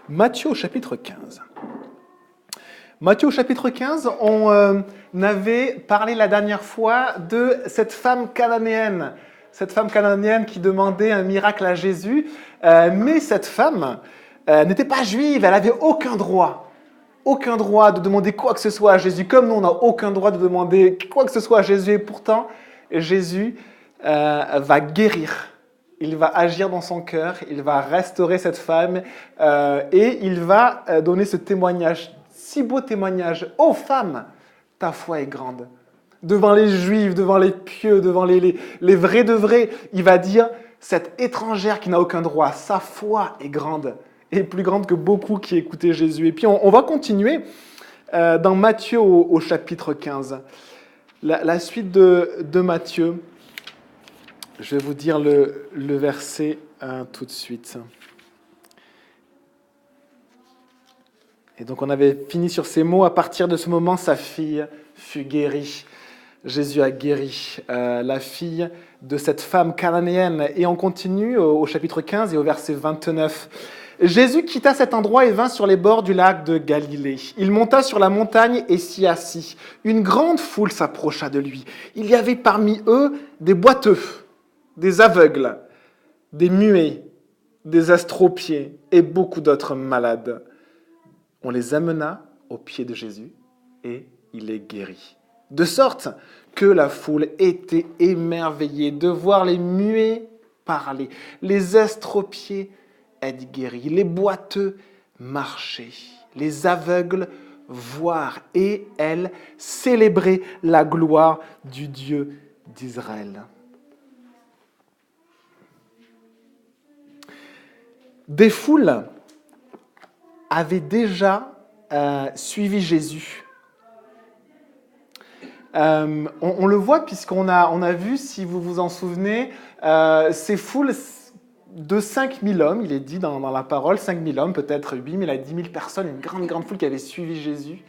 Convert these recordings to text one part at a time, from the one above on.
Matthieu au chapitre 15. Matthieu au chapitre 15, on avait parlé la dernière fois de cette femme cananéenne. Cette femme cananéenne qui demandait un miracle à Jésus. Mais cette femme n'était pas juive, elle n'avait aucun droit. Aucun droit de demander quoi que ce soit à Jésus. Comme nous, on n'a aucun droit de demander quoi que ce soit à Jésus. Et pourtant, Jésus va guérir. Il va agir dans son cœur, il va restaurer cette femme et il va donner ce témoignage, si beau témoignage. Ô femme, ta foi est grande. Devant les juifs, devant les pieux, devant les vrais de vrais, il va dire, cette étrangère qui n'a aucun droit, sa foi est grande et plus grande que beaucoup qui écoutaient Jésus. Et puis on va continuer dans Matthieu au chapitre 15. La suite de Matthieu. Je vais vous dire le verset tout de suite. Et donc on avait fini sur ces mots. À partir de ce moment, sa fille fut guérie. Jésus a guéri la fille de cette femme cananéenne. Et on continue au chapitre 15 et au verset 29. Jésus quitta cet endroit et vint sur les bords du lac de Galilée. Il monta sur la montagne et s'y assit. Une grande foule s'approcha de lui. Il y avait parmi eux des boiteux, des aveugles, des muets, des astropiés et beaucoup d'autres malades. On les amena aux pieds de Jésus et il les guérit. De sorte que la foule était émerveillée de voir les muets parler, les astropiés être guéris, les boiteux marcher, les aveugles voir et elles célébrer la gloire du Dieu d'Israël. Des foules avaient déjà suivi Jésus. On le voit puisqu'on a vu, si vous vous en souvenez, ces foules de 5000 hommes, il est dit dans la parole, 5000 hommes, peut-être 8000 à 10 000 personnes, une grande foule qui avait suivi Jésus.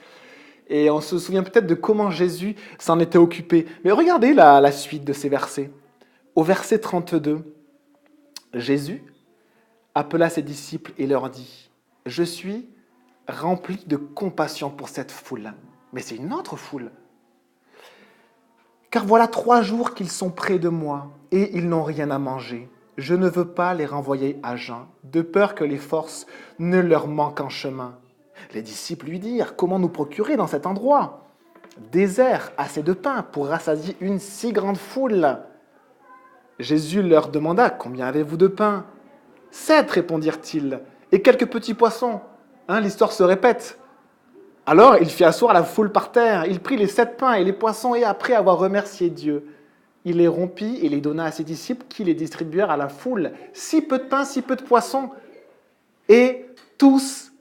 Et on se souvient peut-être de comment Jésus s'en était occupé. Mais regardez la suite de ces versets. Au verset 32, Jésus appela ses disciples et leur dit « Je suis rempli de compassion pour cette foule. » Mais c'est une autre foule. « Car voilà 3 jours qu'ils sont près de moi et ils n'ont rien à manger. Je ne veux pas les renvoyer à jeun, de peur que les forces ne leur manquent en chemin. » Les disciples lui dirent « Comment nous procurer dans cet endroit désert assez de pain pour rassasier une si grande foule ?» Jésus leur demanda « Combien avez-vous de pain ?» « 7, répondirent-ils, et quelques petits poissons. » L'histoire se répète. Alors il fit asseoir la foule par terre. Il prit les 7 pains et les poissons, et après avoir remercié Dieu, il les rompit et les donna à ses disciples qui les distribuèrent à la foule. Si peu de pain, si peu de poissons. Et tous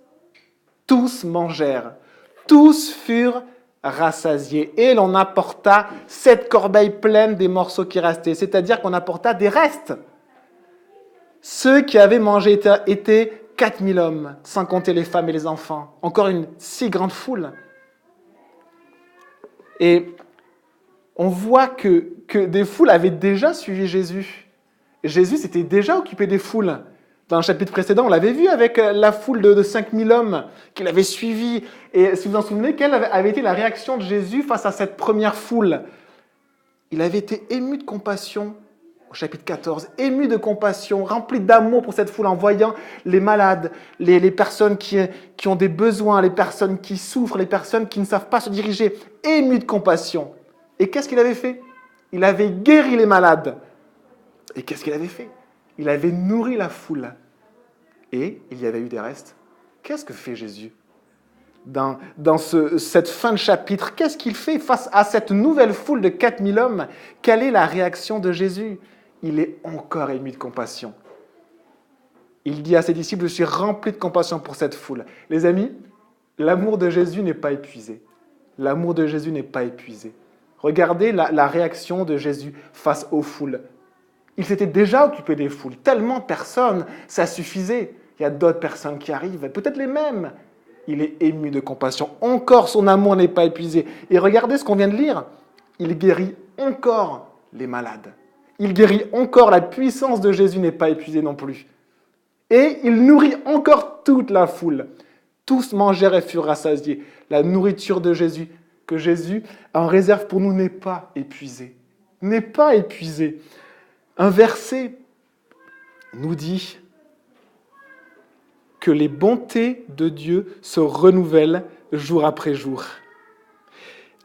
mangèrent. Tous furent rassasiés. Et l'on apporta 7 corbeilles pleines des morceaux qui restaient. C'est-à-dire qu'on apporta des restes. Ceux qui avaient mangé étaient 4000 hommes, sans compter les femmes et les enfants. Encore une si grande foule. Et on voit que des foules avaient déjà suivi Jésus. Jésus s'était déjà occupé des foules. Dans le chapitre précédent, on l'avait vu avec la foule de 5000 hommes qu'il avait suivi. Et si vous vous en souvenez, quelle avait été la réaction de Jésus face à cette première foule ? Il avait été ému de compassion. Au chapitre 14, ému de compassion, rempli d'amour pour cette foule en voyant les malades, les personnes qui ont des besoins, les personnes qui souffrent, les personnes qui ne savent pas se diriger, ému de compassion. Et qu'est-ce qu'il avait fait ? Il avait guéri les malades. Et qu'est-ce qu'il avait fait ? Il avait nourri la foule. Et il y avait eu des restes. Qu'est-ce que fait Jésus ? Dans cette fin de chapitre, qu'est-ce qu'il fait face à cette nouvelle foule de 4000 hommes ? Quelle est la réaction de Jésus ? Il est encore ému de compassion. Il dit à ses disciples, je suis rempli de compassion pour cette foule. Les amis, l'amour de Jésus n'est pas épuisé. L'amour de Jésus n'est pas épuisé. Regardez la réaction de Jésus face aux foules. Il s'était déjà occupé des foules. Tellement de personnes, ça suffisait. Il y a d'autres personnes qui arrivent, peut-être les mêmes. Il est ému de compassion. Encore, son amour n'est pas épuisé. Et regardez ce qu'on vient de lire. Il guérit encore les malades. Il guérit encore. La puissance de Jésus n'est pas épuisée non plus. Et il nourrit encore toute la foule. Tous mangèrent et furent rassasiés. La nourriture de Jésus, que Jésus en réserve pour nous, n'est pas épuisée. N'est pas épuisée. Un verset nous dit que les bontés de Dieu se renouvellent jour après jour.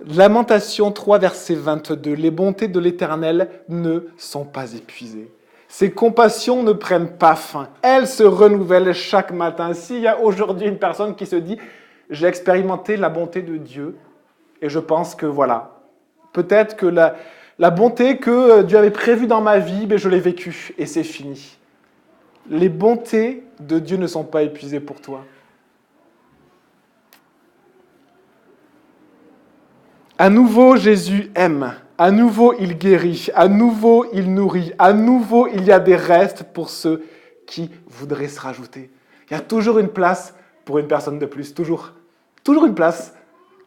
Lamentation 3, verset 22. Les bontés de l'Éternel ne sont pas épuisées. Ses compassions ne prennent pas fin. Elles se renouvellent chaque matin. S'il y a aujourd'hui une personne qui se dit « J'ai expérimenté la bonté de Dieu et je pense que voilà, peut-être que la bonté que Dieu avait prévue dans ma vie, je l'ai vécue et c'est fini. » Les bontés de Dieu ne sont pas épuisées pour toi. À nouveau, Jésus aime. À nouveau, il guérit. À nouveau, il nourrit. À nouveau, il y a des restes pour ceux qui voudraient se rajouter. Il y a toujours une place pour une personne de plus. Toujours. Toujours une place.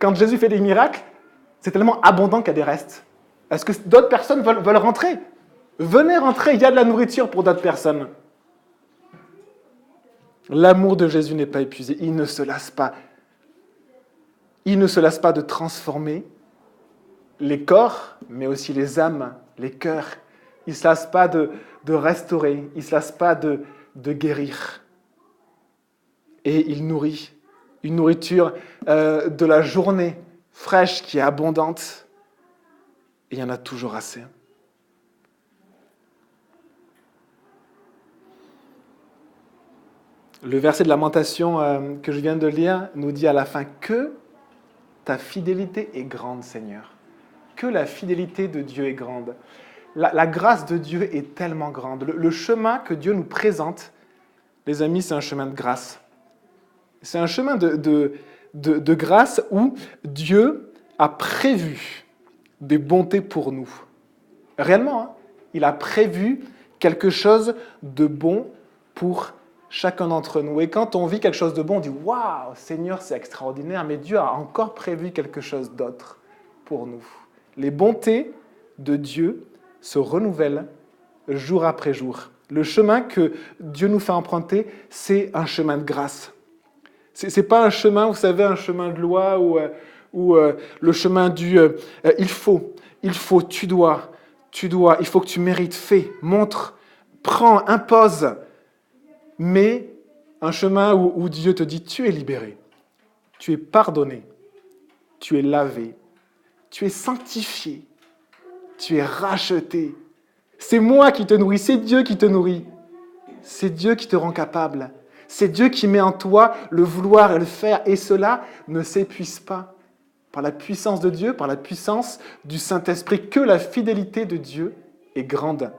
Quand Jésus fait des miracles, c'est tellement abondant qu'il y a des restes. Est-ce que d'autres personnes veulent rentrer? Venez rentrer, il y a de la nourriture pour d'autres personnes. L'amour de Jésus n'est pas épuisé. Il ne se lasse pas. Il ne se lasse pas de transformer les corps, mais aussi les âmes, les cœurs. Il ne se lasse pas de restaurer. Il ne se lasse pas de guérir. Et il nourrit. Une nourriture de la journée fraîche qui est abondante. Et il y en a toujours assez. Le verset de Lamentation que je viens de lire nous dit à la fin que ta fidélité est grande, Seigneur. Que la fidélité de Dieu est grande. La grâce de Dieu est tellement grande. Le chemin que Dieu nous présente, les amis, c'est un chemin de grâce. C'est un chemin de grâce où Dieu a prévu des bontés pour nous. Réellement, hein, il a prévu quelque chose de bon pour chacun d'entre nous. Et quand on vit quelque chose de bon, on dit « Waouh, Seigneur, c'est extraordinaire, mais Dieu a encore prévu quelque chose d'autre pour nous. » Les bontés de Dieu se renouvellent jour après jour. Le chemin que Dieu nous fait emprunter, c'est un chemin de grâce. Ce n'est pas un chemin, vous savez, un chemin de loi ou le chemin du il faut, tu dois, il faut que tu mérites, fais, montre, prends, impose. Mais un chemin où Dieu te dit tu es libéré, tu es pardonné, tu es lavé, tu es sanctifié, tu es racheté. C'est moi qui te nourris, c'est Dieu qui te nourrit. C'est Dieu qui te rend capable. C'est Dieu qui met en toi le vouloir et le faire. Et cela ne s'épuise pas. Par la puissance de Dieu, par la puissance du Saint-Esprit, que la fidélité de Dieu est grande.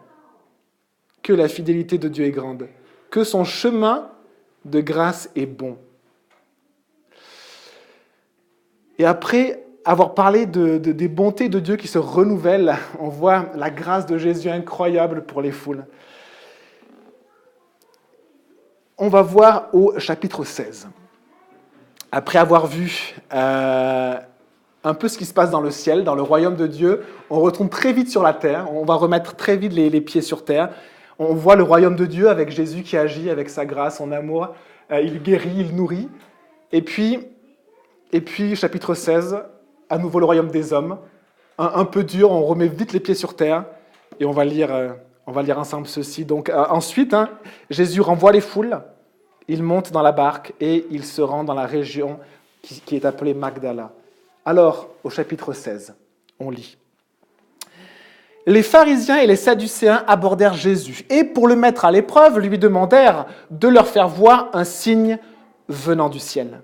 Que la fidélité de Dieu est grande. Que son chemin de grâce est bon. Et après avoir parlé des bontés de Dieu qui se renouvellent, on voit la grâce de Jésus incroyable pour les foules. On va voir au chapitre 16. Après avoir vu un peu ce qui se passe dans le ciel, dans le royaume de Dieu, on retourne très vite sur la terre, on va remettre très vite les pieds sur terre. On voit le royaume de Dieu avec Jésus qui agit avec sa grâce, son amour, il guérit, il nourrit. Et puis chapitre 16, à nouveau le royaume des hommes, un peu dur, on remet vite les pieds sur terre et on va lire ensemble ceci. Donc ensuite, Jésus renvoie les foules, il monte dans la barque et il se rend dans la région qui est appelée Magdala. Alors, au chapitre 16, on lit. Les pharisiens et les sadducéens abordèrent Jésus et, pour le mettre à l'épreuve, lui demandèrent de leur faire voir un signe venant du ciel.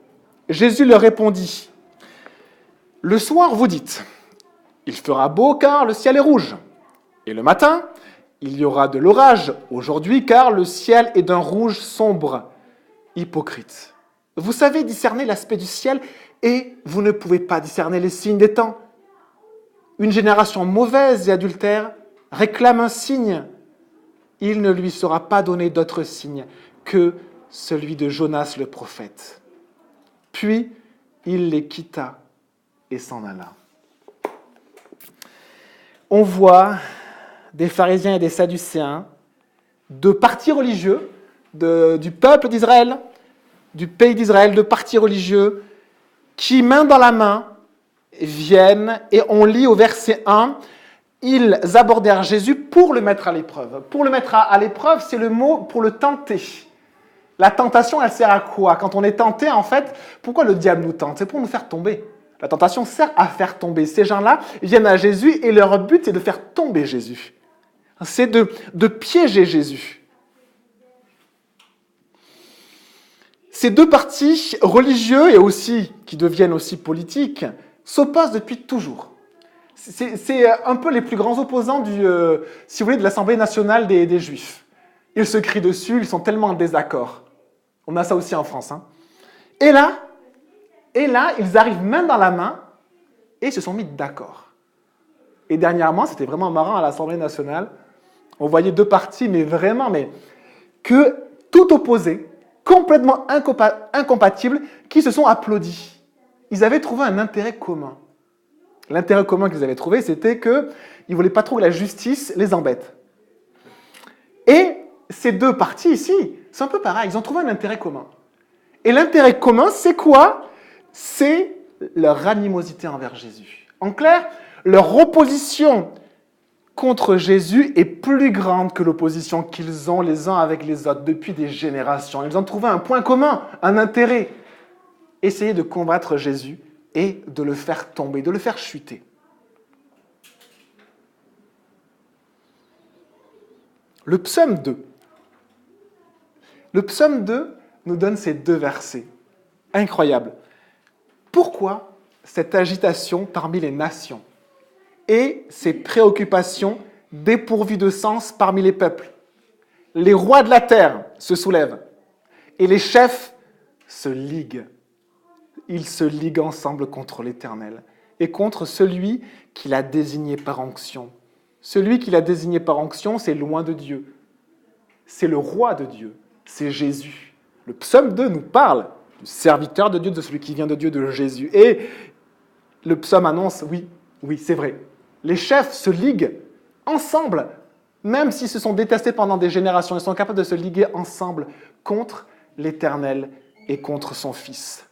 Jésus leur répondit, « Le soir, vous dites, il fera beau car le ciel est rouge. Et le matin, il y aura de l'orage aujourd'hui car le ciel est d'un rouge sombre. Hypocrite. Vous savez discerner l'aspect du ciel et vous ne pouvez pas discerner les signes des temps. Une génération mauvaise et adultère réclame un signe. Il ne lui sera pas donné d'autre signe que celui de Jonas le prophète. » Puis il les quitta et s'en alla. On voit des pharisiens et des sadducéens, deux partis religieux, du peuple d'Israël, du pays d'Israël, de partis religieux, qui, main dans la main, viennent, et on lit au verset 1, ils abordèrent Jésus pour le mettre à l'épreuve. Pour le mettre à l'épreuve, c'est le mot pour le tenter. La tentation, elle sert à quoi? Quand on est tenté, en fait, pourquoi le diable nous tente? C'est pour nous faire tomber. La tentation sert à faire tomber. Ces gens-là viennent à Jésus et leur but, c'est de faire tomber Jésus. C'est de piéger Jésus. Ces deux partis religieux et aussi, qui deviennent aussi politiques, s'opposent depuis toujours. C'est un peu les plus grands opposants si vous voulez, de l'Assemblée nationale des Juifs. Ils se crient dessus, ils sont tellement en désaccord. On a ça aussi en France. Hein. Et là, ils arrivent main dans la main et ils se sont mis d'accord. Et dernièrement, c'était vraiment marrant à l'Assemblée nationale, on voyait deux partis, mais que tout opposés, complètement incompatibles, qui se sont applaudis. Ils avaient trouvé un intérêt commun. L'intérêt commun qu'ils avaient trouvé, c'était qu'ils ne voulaient pas trop que la justice les embête. Et ces deux partis ici, c'est un peu pareil, ils ont trouvé un intérêt commun. Et l'intérêt commun, c'est quoi? C'est leur animosité envers Jésus. En clair, leur opposition contre Jésus est plus grande que l'opposition qu'ils ont les uns avec les autres depuis des générations. Ils ont trouvé un point commun, un intérêt. Essayer de combattre Jésus et de le faire tomber, de le faire chuter. Le psaume 2. Le psaume 2 nous donne ces deux versets. Incroyable. Pourquoi cette agitation parmi les nations et ces préoccupations dépourvues de sens parmi les peuples? Les rois de la terre se soulèvent et les chefs se liguent. Ils se liguent ensemble contre l'Éternel et contre celui qui l'a désigné par onction. Celui qui l'a désigné par onction, c'est loin de Dieu. C'est le roi de Dieu, c'est Jésus. Le psaume 2 nous parle du serviteur de Dieu, de celui qui vient de Dieu, de Jésus. Et le psaume annonce, oui, c'est vrai. Les chefs se liguent ensemble, même s'ils se sont détestés pendant des générations, ils sont capables de se liguer ensemble contre l'Éternel et contre son Fils.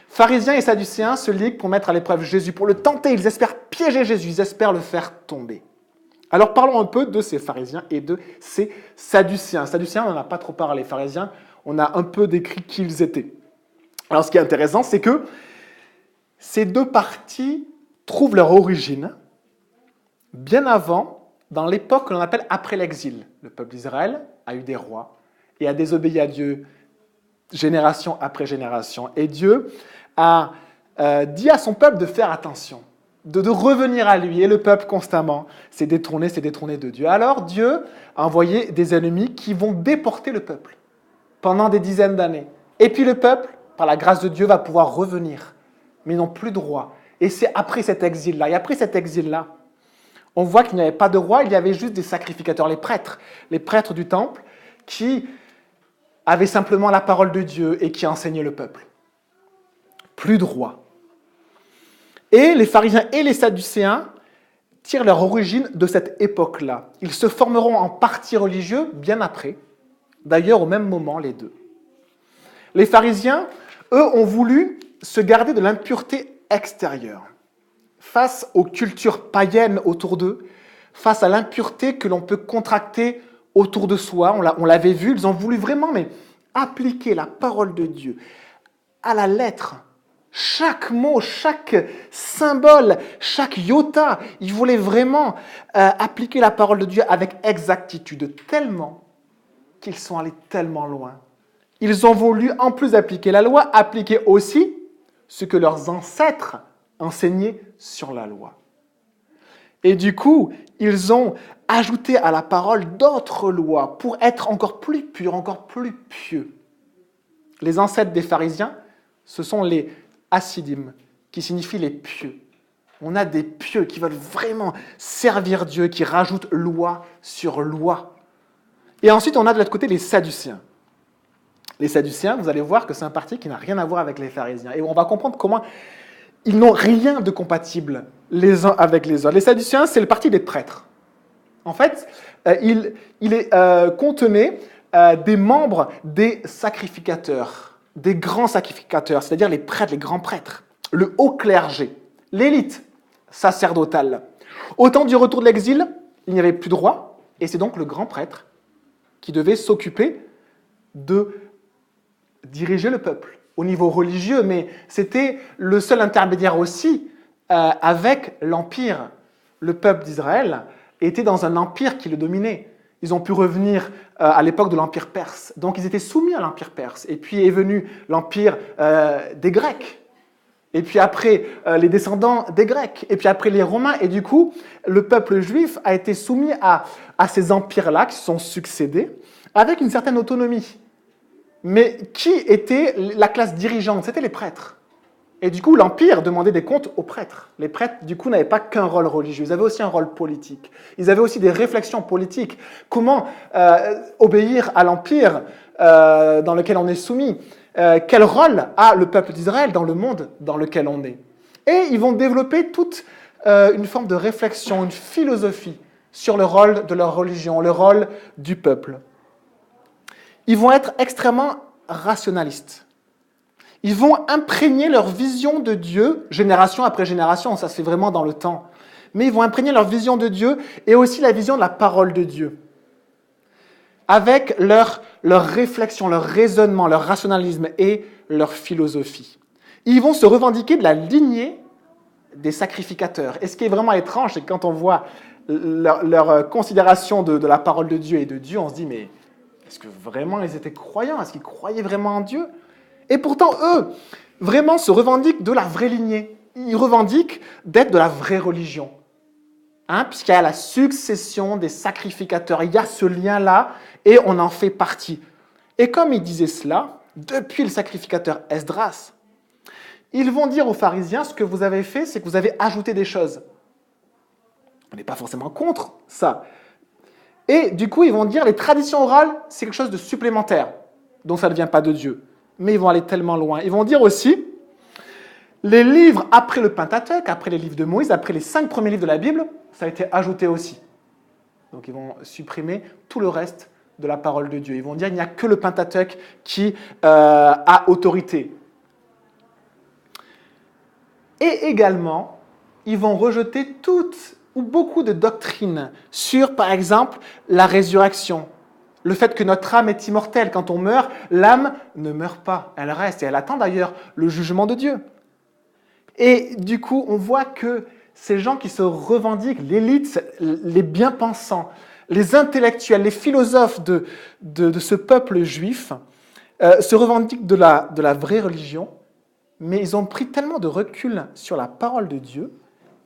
Pharisiens et Sadducéens se liguent pour mettre à l'épreuve Jésus, pour le tenter. Ils espèrent piéger Jésus, ils espèrent le faire tomber. Alors parlons un peu de ces pharisiens et de ces Sadducéens. Sadducéens, on n'en a pas trop parlé. Pharisiens, on a un peu décrit qui ils étaient. Alors ce qui est intéressant, c'est que ces deux partis trouvent leur origine bien avant, dans l'époque que l'on appelle après l'exil. Le peuple d'Israël a eu des rois et a désobéi à Dieu génération après génération. Et Dieu a dit à son peuple de faire attention, de revenir à lui. Et le peuple, constamment, s'est détourné de Dieu. Alors Dieu a envoyé des ennemis qui vont déporter le peuple pendant des dizaines d'années. Et puis le peuple, par la grâce de Dieu, va pouvoir revenir, mais ils n'ont plus de roi. Et c'est après cet exil-là. Et après cet exil-là, on voit qu'il n'y avait pas de roi, il y avait juste des sacrificateurs, les prêtres du temple, qui avaient simplement la parole de Dieu et qui enseignaient le peuple. Plus de roi. Et les pharisiens et les sadducéens tirent leur origine de cette époque-là. Ils se formeront en partis religieux bien après, d'ailleurs au même moment les deux. Les pharisiens, eux, ont voulu se garder de l'impureté extérieure. Face aux cultures païennes autour d'eux, face à l'impureté que l'on peut contracter autour de soi, on l'avait vu, ils ont voulu vraiment appliquer la parole de Dieu à la lettre. Chaque mot, chaque symbole, chaque iota, ils voulaient vraiment appliquer la parole de Dieu avec exactitude, tellement qu'ils sont allés tellement loin. Ils ont voulu, en plus d'appliquer la loi, appliquer aussi ce que leurs ancêtres enseignaient sur la loi. Et du coup, ils ont ajouté à la parole d'autres lois pour être encore plus purs, encore plus pieux. Les ancêtres des pharisiens, ce sont les Hassidim, qui signifie les pieux. On a des pieux qui veulent vraiment servir Dieu, qui rajoutent loi sur loi. Et ensuite, on a de l'autre côté les Sadducéens. Les Sadducéens, vous allez voir que c'est un parti qui n'a rien à voir avec les pharisiens. Et on va comprendre comment ils n'ont rien de compatible les uns avec les autres. Les Sadducéens, c'est le parti des prêtres. En fait, il contenait des membres des sacrificateurs, des grands sacrificateurs, c'est-à-dire les prêtres, les grands prêtres, le haut clergé, l'élite sacerdotale. Au temps du retour de l'exil, il n'y avait plus de roi, et c'est donc le grand prêtre qui devait s'occuper de diriger le peuple au niveau religieux, mais c'était le seul intermédiaire aussi avec l'Empire. Le peuple d'Israël était dans un empire qui le dominait. Ils ont pu revenir à l'époque de l'Empire perse. Donc ils étaient soumis à l'Empire perse. Et puis est venu l'Empire des Grecs. Et puis après, les descendants des Grecs. Et puis après, les Romains. Et du coup, le peuple juif a été soumis à ces empires-là qui se sont succédés avec une certaine autonomie. Mais qui était la classe dirigeante? C'était les prêtres. Et du coup, l'Empire demandait des comptes aux prêtres. Les prêtres, du coup, n'avaient pas qu'un rôle religieux, ils avaient aussi un rôle politique. Ils avaient aussi des réflexions politiques. Comment obéir à l'Empire dans lequel on est soumis? Quel rôle a le peuple d'Israël dans le monde dans lequel on est? Et ils vont développer toute une forme de réflexion, une philosophie sur le rôle de leur religion, le rôle du peuple. Ils vont être extrêmement rationalistes. Ils vont imprégner leur vision de Dieu, génération après génération, ça se fait vraiment dans le temps. Mais ils vont imprégner leur vision de Dieu et aussi la vision de la parole de Dieu. Avec leur réflexion, leur raisonnement, leur rationalisme et leur philosophie. Ils vont se revendiquer de la lignée des sacrificateurs. Et ce qui est vraiment étrange, c'est que quand on voit leur considération de la parole de Dieu et de Dieu, on se dit, mais est-ce que vraiment ils étaient croyants? Est-ce qu'ils croyaient vraiment en Dieu? Et pourtant, eux, vraiment se revendiquent de la vraie lignée. Ils revendiquent d'être de la vraie religion. Puisqu'il y a la succession des sacrificateurs. Il y a ce lien-là et on en fait partie. Et comme ils disaient cela, depuis le sacrificateur Esdras, ils vont dire aux pharisiens, ce que vous avez fait, c'est que vous avez ajouté des choses. On n'est pas forcément contre ça. Et du coup, ils vont dire, les traditions orales, c'est quelque chose de supplémentaire. Donc ça ne vient pas de Dieu. Mais ils vont aller tellement loin. Ils vont dire aussi, les livres après le Pentateuque, après les livres de Moïse, après les 5 premiers livres de la Bible, ça a été ajouté aussi. Donc ils vont supprimer tout le reste de la parole de Dieu. Ils vont dire, il n'y a que le Pentateuque qui a autorité. Et également, ils vont rejeter toutes ou beaucoup de doctrines sur, par exemple, la résurrection. Le fait que notre âme est immortelle. Quand on meurt, l'âme ne meurt pas. Elle reste et elle attend d'ailleurs le jugement de Dieu. Et du coup, on voit que ces gens qui se revendiquent, l'élite, les bien-pensants, les intellectuels, les philosophes de ce peuple juif, se revendiquent de la vraie religion, mais ils ont pris tellement de recul sur la parole de Dieu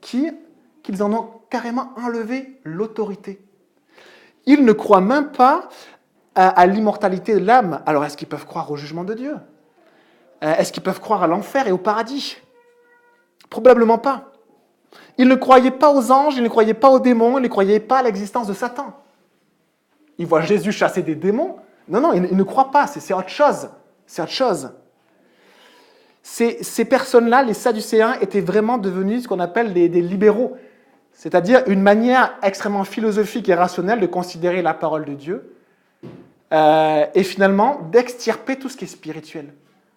qu'ils en ont carrément enlevé l'autorité. Ils ne croient même pas à l'immortalité de l'âme. Alors, est-ce qu'ils peuvent croire au jugement de Dieu? Est-ce qu'ils peuvent croire à l'enfer et au paradis? Probablement pas. Ils ne croyaient pas aux anges, ils ne croyaient pas aux démons, ils ne croyaient pas à l'existence de Satan. Ils voient Jésus chasser des démons. Non, ils ne croient pas, c'est autre chose. C'est autre chose. Ces personnes-là, les Sadducéens, étaient vraiment devenus ce qu'on appelle des libéraux. C'est-à-dire une manière extrêmement philosophique et rationnelle de considérer la parole de Dieu et finalement d'extirper tout ce qui est spirituel.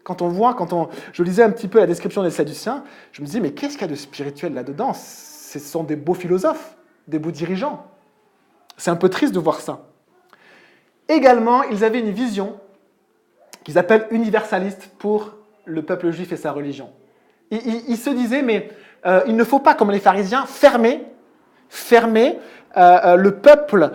Je lisais un petit peu la description des Sadducéens, je me disais, mais qu'est-ce qu'il y a de spirituel là-dedans? Ce sont des beaux philosophes, des beaux dirigeants. C'est un peu triste de voir ça. Également, ils avaient une vision qu'ils appellent universaliste pour le peuple juif et sa religion. Ils se disaient, mais il ne faut pas, comme les pharisiens, fermer le peuple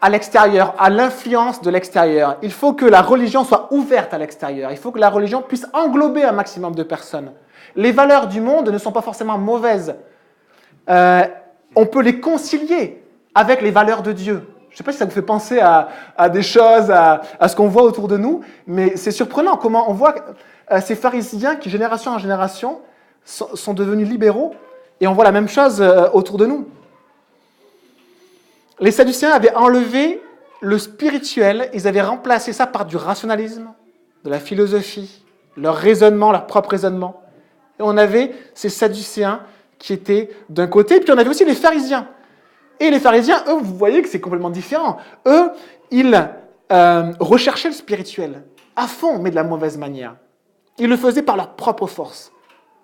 à l'extérieur, à l'influence de l'extérieur. Il faut que la religion soit ouverte à l'extérieur. Il faut que la religion puisse englober un maximum de personnes. Les valeurs du monde ne sont pas forcément mauvaises. On peut les concilier avec les valeurs de Dieu. Je ne sais pas si ça vous fait penser à des choses, à ce qu'on voit autour de nous, mais c'est surprenant comment on voit ces pharisiens qui, génération en génération, sont devenus libéraux, et on voit la même chose autour de nous. Les Sadducéens avaient enlevé le spirituel, ils avaient remplacé ça par du rationalisme, de la philosophie, leur raisonnement, leur propre raisonnement. Et on avait ces Sadducéens qui étaient d'un côté, puis on avait aussi les pharisiens. Et les pharisiens, eux, vous voyez que c'est complètement différent. Eux, ils recherchaient le spirituel à fond, mais de la mauvaise manière. Ils le faisaient par leur propre force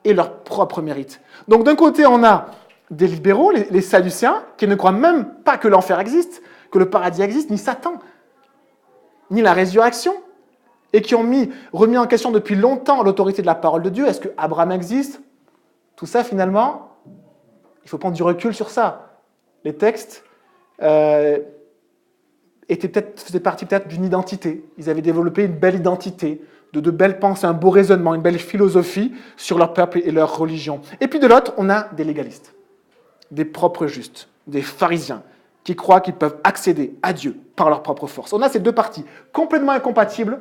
et leur propre mérite. Donc d'un côté, on a des libéraux, les sadducéens, qui ne croient même pas que l'enfer existe, que le paradis existe, ni Satan, ni la résurrection, et qui ont remis en question depuis longtemps l'autorité de la parole de Dieu. Est-ce que Abraham existe? Tout ça, finalement, il faut prendre du recul sur ça. Les textes faisaient partie peut-être d'une identité. Ils avaient développé une belle identité, de belles pensées, un beau raisonnement, une belle philosophie sur leur peuple et leur religion. Et puis de l'autre, on a des légalistes, des propres justes, des pharisiens, qui croient qu'ils peuvent accéder à Dieu par leur propre force. On a ces deux parties complètement incompatibles.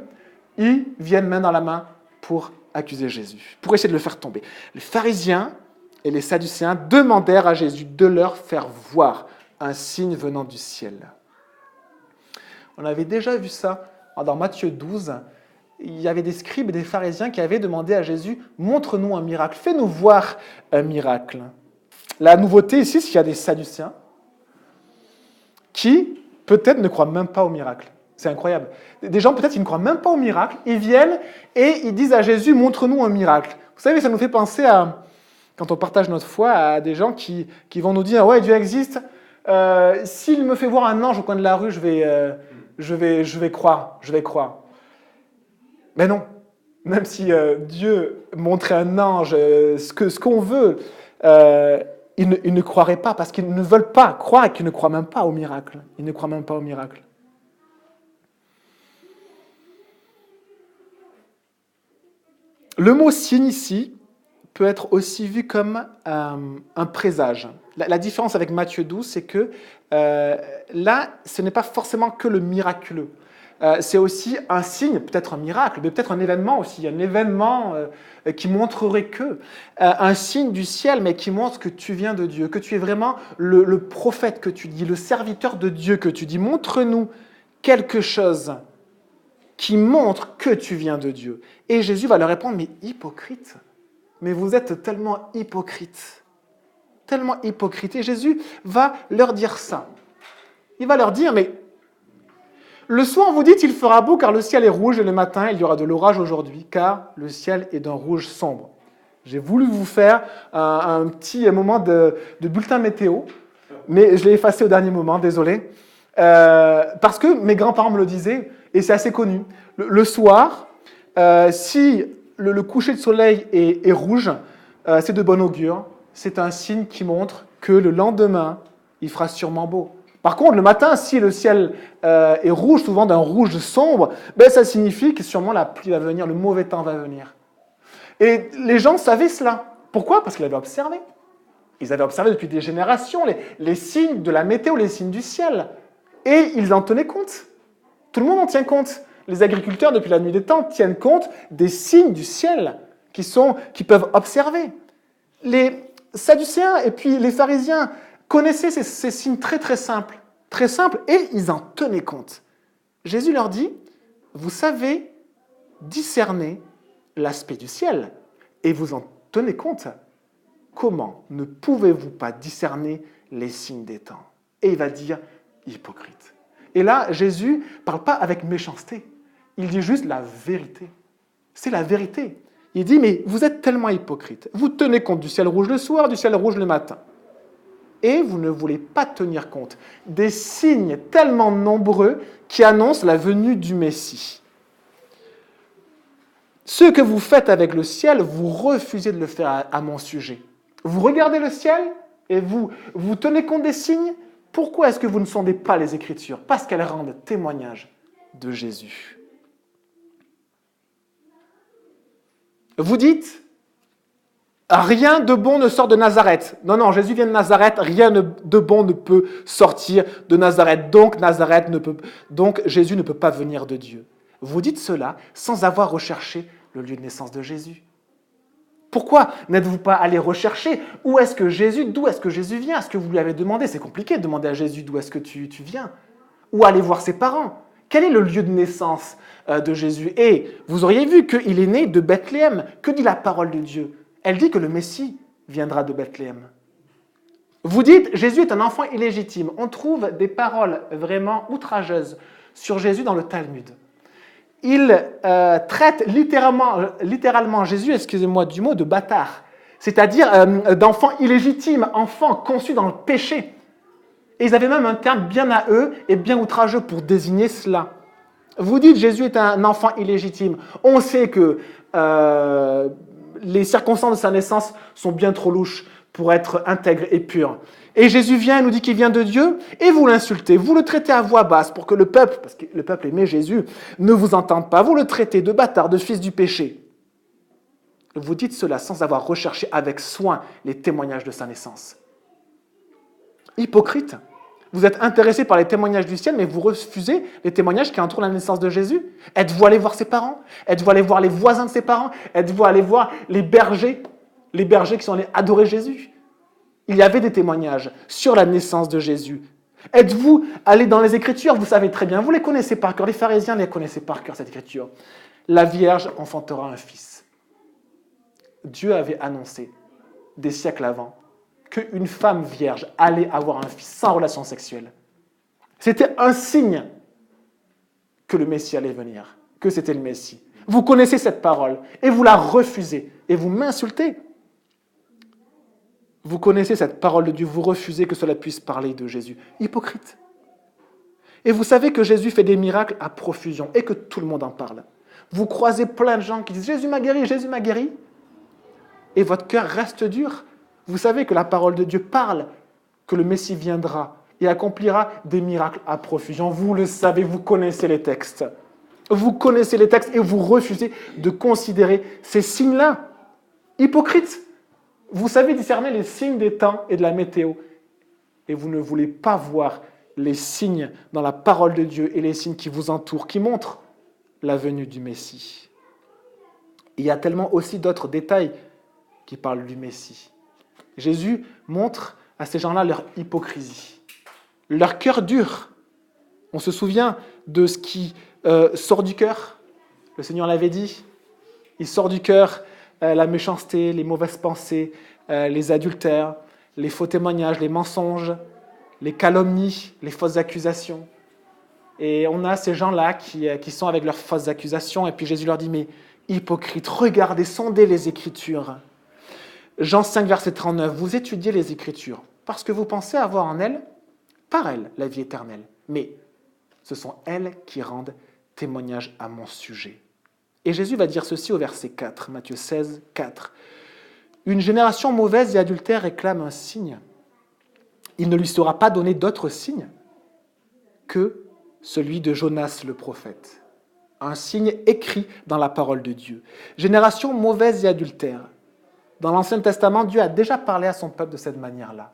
Ils viennent main dans la main pour accuser Jésus, pour essayer de le faire tomber. Les pharisiens et les sadducéens demandèrent à Jésus de leur faire voir un signe venant du ciel. On avait déjà vu ça dans Matthieu 12. Il y avait des scribes et des pharisiens qui avaient demandé à Jésus « Montre-nous un miracle, fais-nous voir un miracle ». La nouveauté ici, c'est qu'il y a des sadducéens qui, peut-être, ne croient même pas au miracle. C'est incroyable. Des gens, peut-être, qui ne croient même pas au miracle, ils viennent et ils disent à Jésus « Montre-nous un miracle ». Vous savez, ça nous fait penser à, quand on partage notre foi, à des gens qui vont nous dire « Ouais, Dieu existe. S'il me fait voir un ange au coin de la rue, je vais croire. Mais non. Même si Dieu montrait un ange, ce qu'on veut, ils ne croiraient pas parce qu'ils ne veulent pas croire et qu'ils ne croient même pas au miracle. Ils ne croient même pas au miracle. Le mot signe ici peut être aussi vu comme un présage. La différence avec Matthieu 12, c'est que là, ce n'est pas forcément que le miraculeux. C'est aussi un signe, peut-être un miracle, mais peut-être un événement aussi, un événement qui montrerait un signe du ciel, mais qui montre que tu viens de Dieu, que tu es vraiment le prophète que tu dis, le serviteur de Dieu que tu dis. Montre-nous quelque chose qui montre que tu viens de Dieu. Et Jésus va leur répondre, mais hypocrite, mais vous êtes tellement hypocrite. Tellement hypocrite. Et Jésus va leur dire ça. Il va leur dire, mais le soir, vous dites, il fera beau car le ciel est rouge et le matin, il y aura de l'orage aujourd'hui car le ciel est d'un rouge sombre. J'ai voulu vous faire un petit moment de bulletin météo, mais je l'ai effacé au dernier moment, désolé. Parce que mes grands-parents me le disaient, et c'est assez connu. Le soir, si le coucher de soleil est rouge, c'est de bon augure. C'est un signe qui montre que le lendemain, il fera sûrement beau. Par contre, le matin, si le ciel est rouge, souvent d'un rouge sombre, ça signifie que sûrement la pluie va venir, le mauvais temps va venir. Et les gens savaient cela. Pourquoi? Parce qu'ils l'avaient observé. Ils avaient observé depuis des générations les signes de la météo, les signes du ciel. Et ils en tenaient compte. Tout le monde en tient compte. Les agriculteurs, depuis la nuit des temps, tiennent compte des signes du ciel qu'ils peuvent observer. Les sadducéens et puis les pharisiens connaissaient ces signes très très simples, et ils en tenaient compte. Jésus leur dit, vous savez discerner l'aspect du ciel, et vous en tenez compte. Comment ne pouvez-vous pas discerner les signes des temps? Et il va dire, hypocrite. Et là, Jésus ne parle pas avec méchanceté, il dit juste la vérité. C'est la vérité. Il dit, mais vous êtes tellement hypocrite. Vous tenez compte du ciel rouge le soir, du ciel rouge le matin. Et vous ne voulez pas tenir compte des signes tellement nombreux qui annoncent la venue du Messie. Ce que vous faites avec le ciel, vous refusez de le faire à mon sujet. Vous regardez le ciel et vous tenez compte des signes. Pourquoi est-ce que vous ne sondez pas les Écritures? Parce qu'elles rendent témoignage de Jésus. Vous dites, rien de bon ne sort de Nazareth. Non, Jésus vient de Nazareth, rien de bon ne peut sortir de Nazareth. Donc Jésus ne peut pas venir de Dieu. Vous dites cela sans avoir recherché le lieu de naissance de Jésus. Pourquoi n'êtes-vous pas allé rechercher d'où est-ce que Jésus vient? Est-ce que vous lui avez demandé? C'est compliqué de demander à Jésus d'où est-ce que tu viens. Ou aller voir ses parents. Quel est le lieu de naissance de Jésus? Et vous auriez vu qu'il est né de Bethléem. Que dit la parole de Dieu? Elle dit que le Messie viendra de Bethléem. Vous dites, Jésus est un enfant illégitime. On trouve des paroles vraiment outrageuses sur Jésus dans le Talmud. Ils traitent littéralement Jésus, excusez-moi du mot, de bâtard, c'est-à-dire d'enfant illégitime, enfant conçu dans le péché. Et ils avaient même un terme bien à eux et bien outrageux pour désigner cela. Vous dites Jésus est un enfant illégitime. On sait que les circonstances de sa naissance sont bien trop louches pour être intègres et pures. Et Jésus vient et nous dit qu'il vient de Dieu, et vous l'insultez, vous le traitez à voix basse pour que le peuple, parce que le peuple aimait Jésus, ne vous entende pas, vous le traitez de bâtard, de fils du péché. Vous dites cela sans avoir recherché avec soin les témoignages de sa naissance. Hypocrite, vous êtes intéressé par les témoignages du ciel, mais vous refusez les témoignages qui entourent la naissance de Jésus. Êtes-vous allé voir ses parents? Êtes-vous allé voir les voisins de ses parents? Êtes-vous allé voir les bergers qui sont allés adorer Jésus? Il y avait des témoignages sur la naissance de Jésus. Êtes-vous allé dans les Écritures? Vous savez très bien, vous les connaissez par cœur. Les pharisiens les connaissaient par cœur, cette Écriture. La Vierge enfantera un fils. Dieu avait annoncé, des siècles avant, qu'une femme vierge allait avoir un fils sans relation sexuelle. C'était un signe que le Messie allait venir, que c'était le Messie. Vous connaissez cette parole et vous la refusez et vous m'insultez. Vous connaissez cette parole de Dieu, vous refusez que cela puisse parler de Jésus. Hypocrite. Et vous savez que Jésus fait des miracles à profusion et que tout le monde en parle. Vous croisez plein de gens qui disent « Jésus m'a guéri, Jésus m'a guéri ». Et votre cœur reste dur. Vous savez que la parole de Dieu parle, que le Messie viendra et accomplira des miracles à profusion. Vous le savez, vous connaissez les textes. Vous connaissez les textes et vous refusez de considérer ces signes-là. Hypocrite. Vous savez discerner les signes des temps et de la météo. Et vous ne voulez pas voir les signes dans la parole de Dieu et les signes qui vous entourent, qui montrent la venue du Messie. Il y a tellement aussi d'autres détails qui parlent du Messie. Jésus montre à ces gens-là leur hypocrisie, leur cœur dur. On se souvient de ce qui sort du cœur. Le Seigneur l'avait dit. Il sort du cœur la méchanceté, les mauvaises pensées, les adultères, les faux témoignages, les mensonges, les calomnies, les fausses accusations. Et on a ces gens-là qui sont avec leurs fausses accusations, et puis Jésus leur dit, mais hypocrites, regardez, sondez les Écritures. Jean 5, verset 39, vous étudiez les Écritures, parce que vous pensez avoir en elles, par elles, la vie éternelle. Mais ce sont elles qui rendent témoignage à mon sujet. Et Jésus va dire ceci au verset 4, Matthieu 16, 4. Une génération mauvaise et adultère réclame un signe. Il ne lui sera pas donné d'autre signe que celui de Jonas le prophète. Un signe écrit dans la parole de Dieu. Génération mauvaise et adultère. Dans l'Ancien Testament, Dieu a déjà parlé à son peuple de cette manière-là.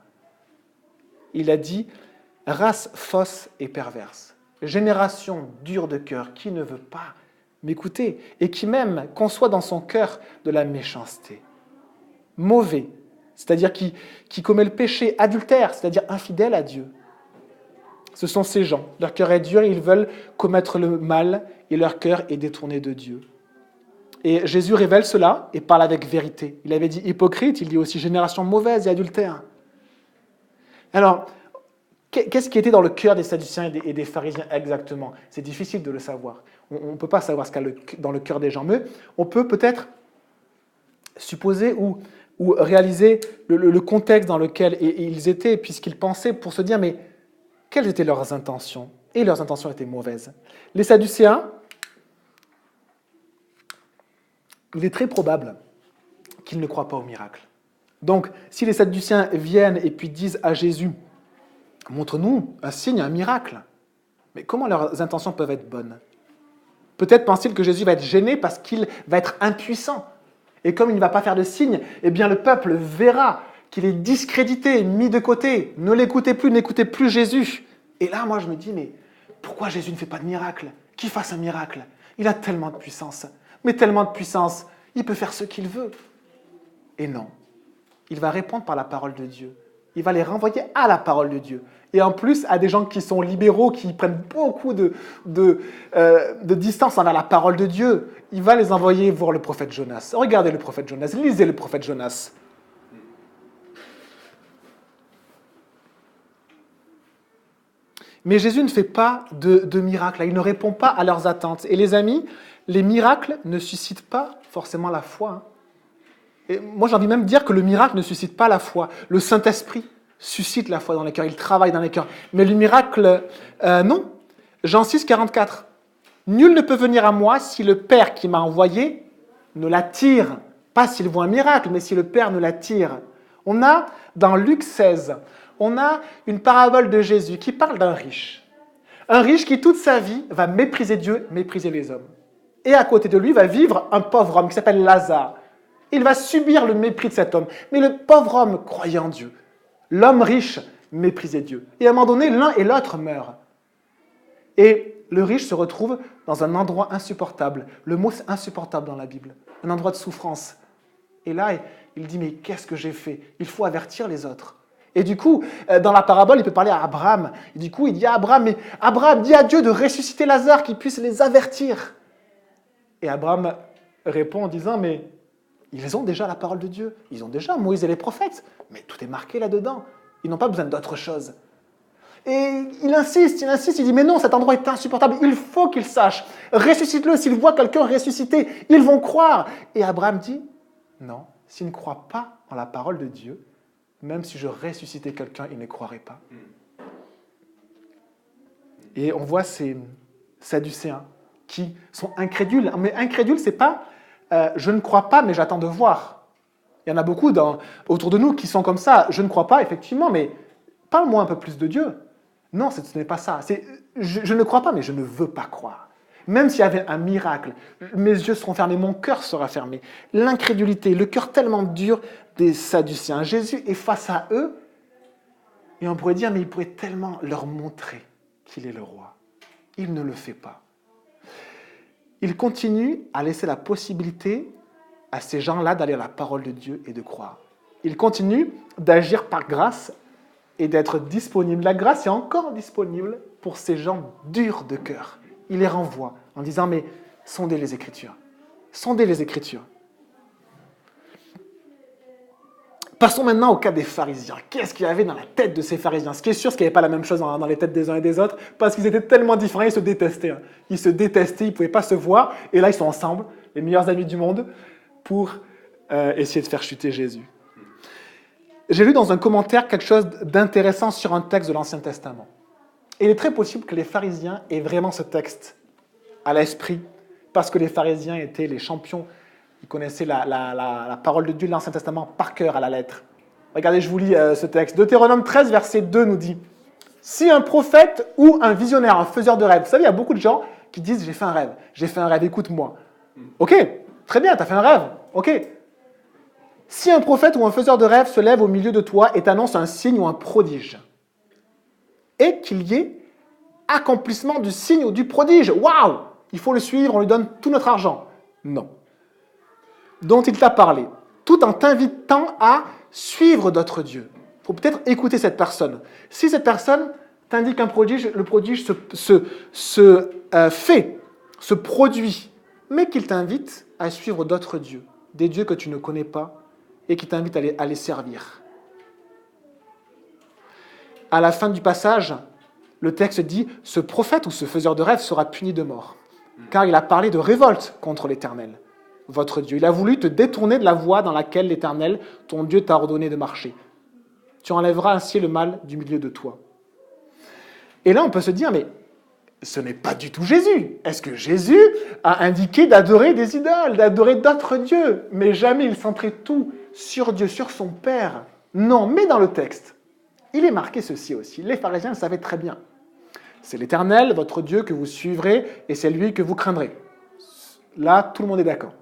Il a dit « race fausse et perverse, génération dure de cœur qui ne veut pas m'écouter et qui même conçoit dans son cœur de la méchanceté. Mauvais, c'est-à-dire qui commet le péché, adultère, c'est-à-dire infidèle à Dieu. Ce sont ces gens, leur cœur est dur, ils veulent commettre le mal et leur cœur est détourné de Dieu. Et Jésus révèle cela et parle avec vérité. Il avait dit hypocrite, il dit aussi génération mauvaise et adultère. Alors, qu'est-ce qui était dans le cœur des Sadducéens et des pharisiens exactement? C'est difficile de le savoir. On ne peut pas savoir ce qu'il y a dans le cœur des gens, mais on peut peut-être supposer ou réaliser le contexte dans lequel ils étaient, puisqu'ils pensaient, pour se dire, mais quelles étaient leurs intentions? Et leurs intentions étaient mauvaises. Les Sadducéens, il est très probable qu'ils ne croient pas au miracle. Donc, si les Sadducéens viennent et puis disent à Jésus, montre-nous un signe, un miracle, mais comment leurs intentions peuvent être bonnes? Peut-être pensent-ils que Jésus va être gêné parce qu'il va être impuissant. Et comme il ne va pas faire de signe, eh bien le peuple verra qu'il est discrédité, mis de côté. Ne l'écoutez plus, n'écoutez plus Jésus. Et là, moi, je me dis, mais pourquoi Jésus ne fait pas de miracle? Qu'il fasse un miracle. Il a tellement de puissance. Mais tellement de puissance, il peut faire ce qu'il veut. Et non. Il va répondre par la parole de Dieu. Il va les renvoyer à la parole de Dieu. Et en plus, à des gens qui sont libéraux, qui prennent beaucoup de distance envers la parole de Dieu, il va les envoyer voir le prophète Jonas. Regardez le prophète Jonas, lisez le prophète Jonas. Mais Jésus ne fait pas de miracles, il ne répond pas à leurs attentes. Et les amis, les miracles ne suscitent pas forcément la foi. Hein. Et moi, j'ai envie même de dire que le miracle ne suscite pas la foi. Le Saint-Esprit suscite la foi dans les cœurs, il travaille dans les cœurs. Mais le miracle, non. Jean 6, 44. Nul ne peut venir à moi si le Père qui m'a envoyé ne l'attire. Pas s'il voit un miracle, mais si le Père ne l'attire. On a, dans Luc 16, on a une parabole de Jésus qui parle d'un riche. Un riche qui, toute sa vie, va mépriser Dieu, mépriser les hommes. Et à côté de lui va vivre un pauvre homme qui s'appelle Lazare. Il va subir le mépris de cet homme. Mais le pauvre homme croyait en Dieu. L'homme riche méprisait Dieu. Et à un moment donné, l'un et l'autre meurent. Et le riche se retrouve dans un endroit insupportable. Le mot c'est insupportable dans la Bible. Un endroit de souffrance. Et là, il dit, mais qu'est-ce que j'ai fait? Il faut avertir les autres. Et du coup, dans la parabole, il peut parler à Abraham. Et du coup, il dit à Abraham, mais Abraham, dis à Dieu de ressusciter Lazare, qu'il puisse les avertir. Et Abraham répond en disant, mais ils ont déjà la parole de Dieu. Ils ont déjà Moïse et les prophètes. Mais tout est marqué là-dedans. Ils n'ont pas besoin d'autre chose. Et il insiste, il dit, mais non, cet endroit est insupportable. Il faut qu'ils sachent. Ressuscite-le. S'ils voient quelqu'un ressuscité, ils vont croire. Et Abraham dit, non, s'ils ne croient pas en la parole de Dieu, même si je ressuscitais quelqu'un, ils ne croiraient pas. Et on voit ces Sadducéens qui sont incrédules. Mais incrédules, c'est pas je ne crois pas, mais j'attends de voir. Il y en a beaucoup autour de nous qui sont comme ça. Je ne crois pas, effectivement, mais parle-moi un peu plus de Dieu. Non, ce n'est pas ça. Je ne crois pas, mais je ne veux pas croire. Même s'il y avait un miracle, mes yeux seront fermés, mon cœur sera fermé. L'incrédulité, le cœur tellement dur des Sadducéens. Jésus est face à eux, et on pourrait dire, mais il pourrait tellement leur montrer qu'il est le roi. Il ne le fait pas. Il continue à laisser la possibilité à ces gens-là d'aller à la parole de Dieu et de croire. Il continue d'agir par grâce et d'être disponible. La grâce est encore disponible pour ces gens durs de cœur. Il les renvoie en disant, mais sondez les Écritures. Sondez les Écritures. Passons maintenant au cas des pharisiens. Qu'est-ce qu'il y avait dans la tête de ces pharisiens? Ce qui est sûr, c'est qu'il n'y avait pas la même chose dans les têtes des uns et des autres, parce qu'ils étaient tellement différents, ils se détestaient. Ils se détestaient, ils ne pouvaient pas se voir, et là ils sont ensemble, les meilleurs amis du monde, pour essayer de faire chuter Jésus. J'ai lu dans un commentaire quelque chose d'intéressant sur un texte de l'Ancien Testament. Et il est très possible que les pharisiens aient vraiment ce texte à l'esprit, parce que les pharisiens étaient les champions. Ils connaissaient la parole de Dieu de l'Ancien Testament par cœur à la lettre. Regardez, je vous lis ce texte. Deutéronome 13, verset 2 nous dit « Si un prophète ou un visionnaire, un faiseur de rêve, vous savez, il y a beaucoup de gens qui disent « j'ai fait un rêve, écoute-moi. » Ok, très bien, tu as fait un rêve, ok. Si un prophète ou un faiseur de rêve se lève au milieu de toi et t'annonce un signe ou un prodige, et qu'il y ait accomplissement du signe ou du prodige, waouh, il faut le suivre, on lui donne tout notre argent. Non. Dont il t'a parlé, tout en t'invitant à suivre d'autres dieux. Il faut peut-être écouter cette personne. Si cette personne t'indique un prodige, le prodige se produit, mais qu'il t'invite à suivre d'autres dieux, des dieux que tu ne connais pas, et qui t'invite à les servir. À la fin du passage, le texte dit « Ce prophète ou ce faiseur de rêve sera puni de mort, car il a parlé de révolte contre l'Éternel, votre Dieu. Il a voulu te détourner de la voie dans laquelle l'Éternel, ton Dieu, t'a ordonné de marcher. Tu enlèveras ainsi le mal du milieu de toi. » Et là, on peut se dire, mais ce n'est pas du tout Jésus. Est-ce que Jésus a indiqué d'adorer des idoles, d'adorer d'autres dieux? Mais jamais il centrait tout sur Dieu, sur son Père. Non, mais dans le texte, il est marqué ceci aussi. Les pharisiens le savaient très bien. C'est l'Éternel, votre Dieu, que vous suivrez, et c'est lui que vous craindrez. Là, tout le monde est d'accord.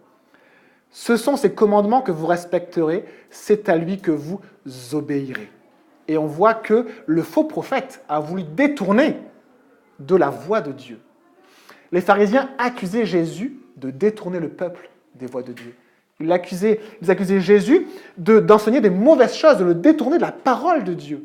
Ce sont ses commandements que vous respecterez, c'est à lui que vous obéirez. Et on voit que le faux prophète a voulu détourner de la voie de Dieu. Les pharisiens accusaient Jésus de détourner le peuple des voies de Dieu. Ils accusaient Jésus d'enseigner des mauvaises choses, de le détourner de la parole de Dieu.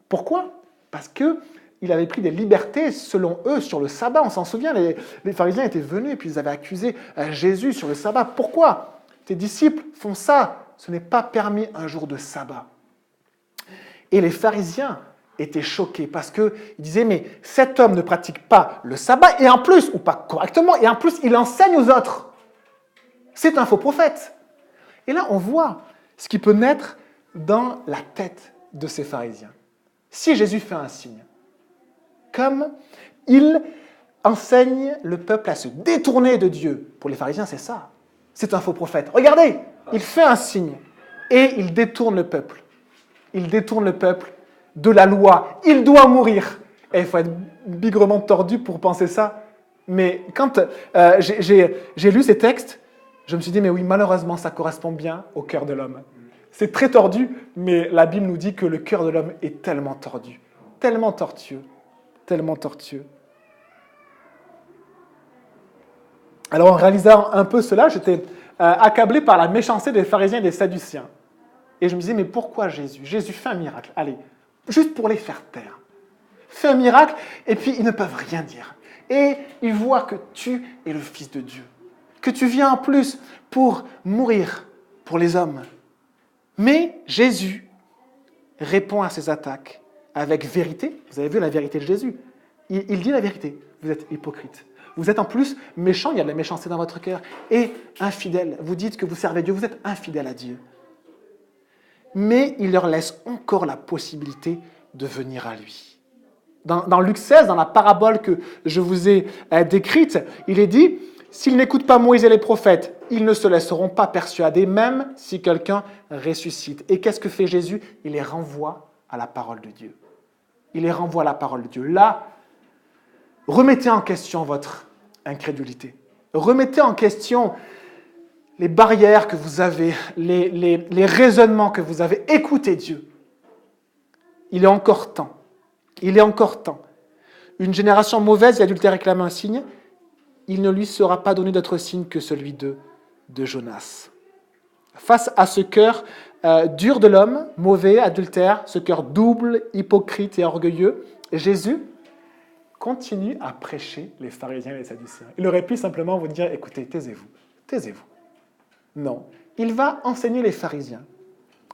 Pourquoi? Parce qu'il avait pris des libertés, selon eux, sur le sabbat. On s'en souvient, les pharisiens étaient venus et puis ils avaient accusé Jésus sur le sabbat. Pourquoi? Tes disciples font ça. Ce n'est pas permis un jour de sabbat. Et les pharisiens était choqué parce qu'il disait, mais cet homme ne pratique pas le sabbat, et en plus, ou pas correctement, et en plus, il enseigne aux autres. C'est un faux prophète. Et là, on voit ce qui peut naître dans la tête de ces pharisiens. Si Jésus fait un signe, comme il enseigne le peuple à se détourner de Dieu, pour les pharisiens, c'est ça. C'est un faux prophète. Regardez, il fait un signe et il détourne le peuple. Il détourne le peuple de la loi. Il doit mourir. Et il faut être bigrement tordu pour penser ça. Mais quand j'ai lu ces textes, je me suis dit, mais oui, malheureusement, ça correspond bien au cœur de l'homme. C'est très tordu, mais la Bible nous dit que le cœur de l'homme est tellement tordu, tellement tortueux, tellement tortueux. Alors, en réalisant un peu cela, j'étais accablé par la méchanceté des pharisiens et des sadduciens. Et je me disais, mais pourquoi Jésus ? Jésus fait un miracle. Allez, juste pour les faire taire. Fait un miracle, et puis ils ne peuvent rien dire. Et ils voient que tu es le Fils de Dieu. Que tu viens en plus pour mourir pour les hommes. Mais Jésus répond à ces attaques avec vérité. Vous avez vu la vérité de Jésus. Il dit la vérité. Vous êtes hypocrite. Vous êtes en plus méchant, il y a de la méchanceté dans votre cœur. Et infidèle. Vous dites que vous servez Dieu, vous êtes infidèle à Dieu. Mais il leur laisse encore la possibilité de venir à lui. Dans Luc 16, dans la parabole que je vous ai décrite, il est dit, s'ils n'écoutent pas Moïse et les prophètes, ils ne se laisseront pas persuader, même si quelqu'un ressuscite. Et qu'est-ce que fait Jésus ? Il les renvoie à la parole de Dieu. Il les renvoie à la parole de Dieu. Là, remettez en question votre incrédulité. Remettez en question les barrières que vous avez, les raisonnements que vous avez. Écoutez Dieu. Il est encore temps. Il est encore temps. Une génération mauvaise et adultère réclame un signe. Il ne lui sera pas donné d'autre signe que celui de Jonas. Face à ce cœur dur de l'homme, mauvais, adultère, ce cœur double, hypocrite et orgueilleux, Jésus continue à prêcher les pharisiens et les sadducéens. Il aurait pu simplement vous dire, écoutez, taisez-vous, taisez-vous. Non, il va enseigner les pharisiens.